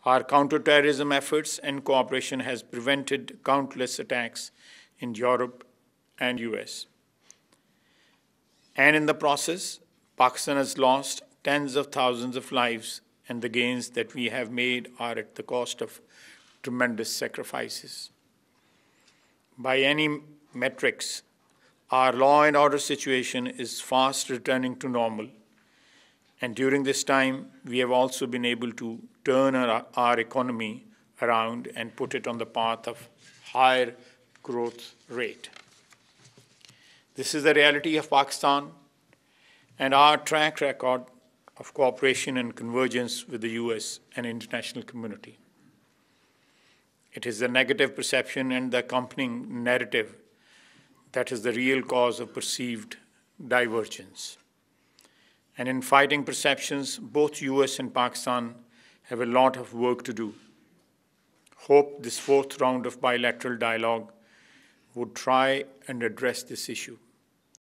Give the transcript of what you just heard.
Our counterterrorism efforts and cooperation has prevented countless attacks in Europe and US. And in the process, Pakistan has lost tens of thousands of lives, and the gains that we have made are at the cost of tremendous sacrifices. By any metrics, our law and order situation is fast returning to normal. And during this time, we have also been able to turn our economy around and put it on the path of higher growth rate. This is the reality of Pakistan and our track record of cooperation and convergence with the US and international community. It is the negative perception and the accompanying narrative that is the real cause of perceived divergence. And in fighting perceptions, both US and Pakistan have a lot of work to do. Hope this fourth round of bilateral dialogue would try and address this issue.